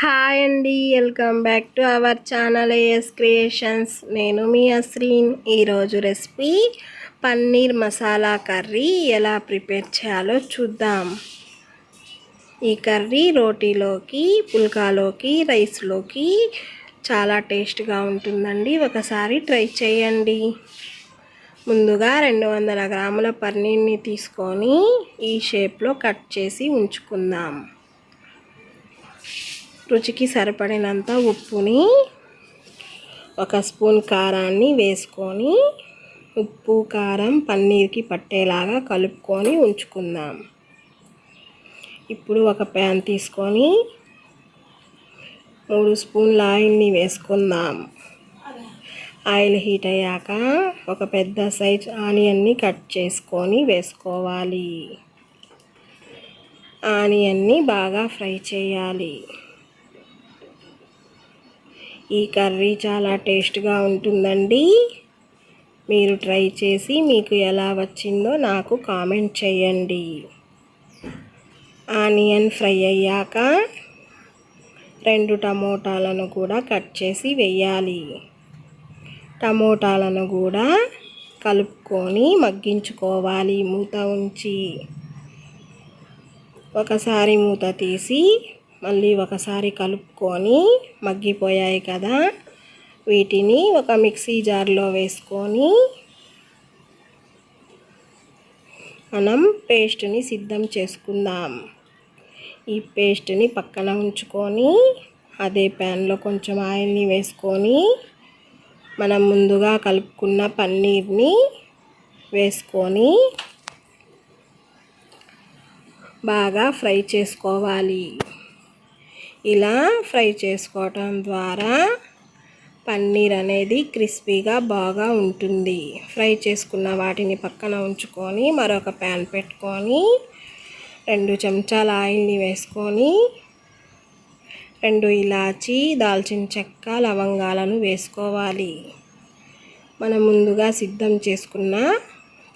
Hi అండి, welcome back to our channel AS creations. నేను మీ అస్రీన్. ఈరోజు రెసిపీ పన్నీర్ మసాలా కర్రీ ఎలా ప్రిపేర్ చేయాలో చూద్దాం. ఈ కర్రీ రోటీలోకి, పుల్కాలోకి, రైస్లోకి చాలా టేస్ట్గా ఉంటుందండి. ఒకసారి ట్రై చేయండి. ముందుగా 200 గ్రాముల పన్నీర్ని తీసుకొని ఈ షేప్లో కట్ చేసి ఉంచుకుందాం. రుచికి సరిపడినంత ఉప్పుని, 1 స్పూన్ కారాన్ని వేసుకొని ఉప్పు కారం పన్నీర్కి పట్టేలాగా కలుపుకొని ఉంచుకుందాం. ఇప్పుడు ఒక ప్యాన్ తీసుకొని 3 స్పూన్ల ఆయిల్ని వేసుకుందాం. ఆయిల్ హీట్ అయ్యాక ఒక పెద్ద సైజ్ ఆనియన్ని కట్ చేసుకొని వేసుకోవాలి. ఆనియన్ని బాగా ఫ్రై చేయాలి. ఈ కర్రీ చాలా టేస్ట్గా ఉంటుందండి. మీరు ట్రై చేసి మీకు ఎలా వచ్చిందో నాకు కామెంట్ చేయండి. ఆనియన్ ఫ్రై అయ్యాక 2 టమోటాలను కూడా కట్ చేసి వేయాలి. టమోటాలను కూడా కలుపుకొని మగ్గించుకోవాలి మూత ఉంచి. ఒకసారి మూత తీసి మళ్ళీ ఒకసారి కలుపుకొని మగ్గిపోయాయి కదా, వీటిని ఒక మిక్సీ జార్లో వేసుకొని మనం పేస్ట్ని సిద్ధం చేసుకుందాం. ఈ పేస్ట్ని పక్కన ఉంచుకొని అదే ప్యాన్లో కొంచెం ఆయిల్ని వేసుకొని మనం ముందుగా కలుపుకున్న పన్నీర్ని వేసుకొని బాగా ఫ్రై చేసుకోవాలి. ఇలా ఫ్రై చేసుకోవటం ద్వారా పన్నీర్ అనేది క్రిస్పీగా బాగా ఉంటుంది. ఫ్రై చేసుకున్న వాటిని పక్కన ఉంచుకొని మరొక ప్యాన్ పెట్టుకొని 2 చెంచాల ఆయిల్ని వేసుకొని 2 ఇలాచీ, దాల్చిన చెక్క, లవంగాలను వేసుకోవాలి. మనం ముందుగా సిద్ధం చేసుకున్న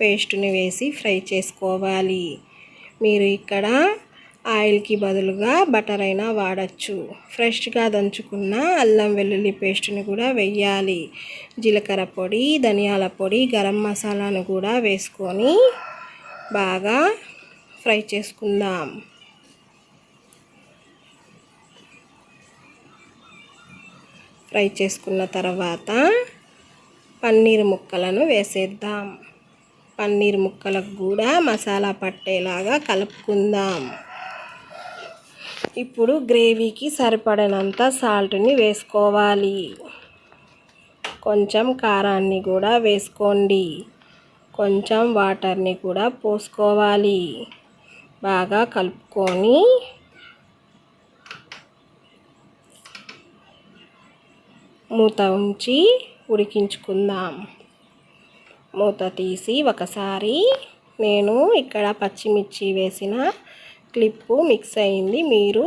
పేస్ట్ని వేసి ఫ్రై చేసుకోవాలి. మీరు ఇక్కడ ఆయిల్కి బదులుగా బటర్ అయినా వాడచ్చు. ఫ్రెష్గా దంచుకున్న అల్లం వెల్లుల్లి పేస్ట్ని కూడా వేయాలి. జీలకర్ర పొడి, ధనియాల పొడి, గరం మసాలాను కూడా వేసుకొని బాగా ఫ్రై చేసుకుందాం. ఫ్రై చేసుకున్న తర్వాత పన్నీర్ ముక్కలను వేసేద్దాం. పన్నీర్ ముక్కలకు కూడా మసాలా పట్టేలాగా కలుపుకుందాం. ఇప్పుడు గ్రేవీకి సరిపడినంత సాల్ట్ని వేసుకోవాలి. కొంచెం కారాన్ని కూడా వేసుకోండి. కొంచెం వాటర్ని కూడా పోసుకోవాలి. బాగా కలుపుకొని మూత ఉంచి ఉడికించుకుందాం. మూత తీసి ఒకసారి నేను ఇక్కడ పచ్చిమిర్చి వేసిన క్లిప్పు మిక్స్ అయింది. మీరు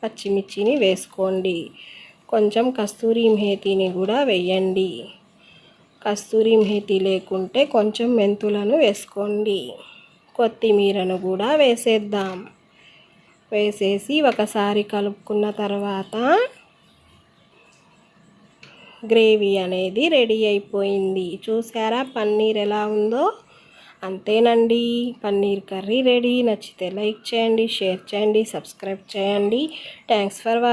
పచ్చిమిర్చిని వేసుకోండి. కొంచెం కస్తూరి మేతిని కూడా వేయండి. కస్తూరి మేతి లేకుంటే కొంచెం మెంతులను వేసుకోండి. కొత్తిమీరను కూడా వేసేద్దాం. వేసేసి ఒకసారి కలుపుకున్న తర్వాత గ్రేవీ అనేది రెడీ అయిపోయింది. చూసారా పన్నీర్ ఎలా ఉందో? అంతేనండి, పన్నీర్ కర్రీ రెడీ. నచ్చితే లైక్ చేయండి, షేర్ చేయండి, సబ్స్క్రైబ్ చేయండి. Thanks for watching.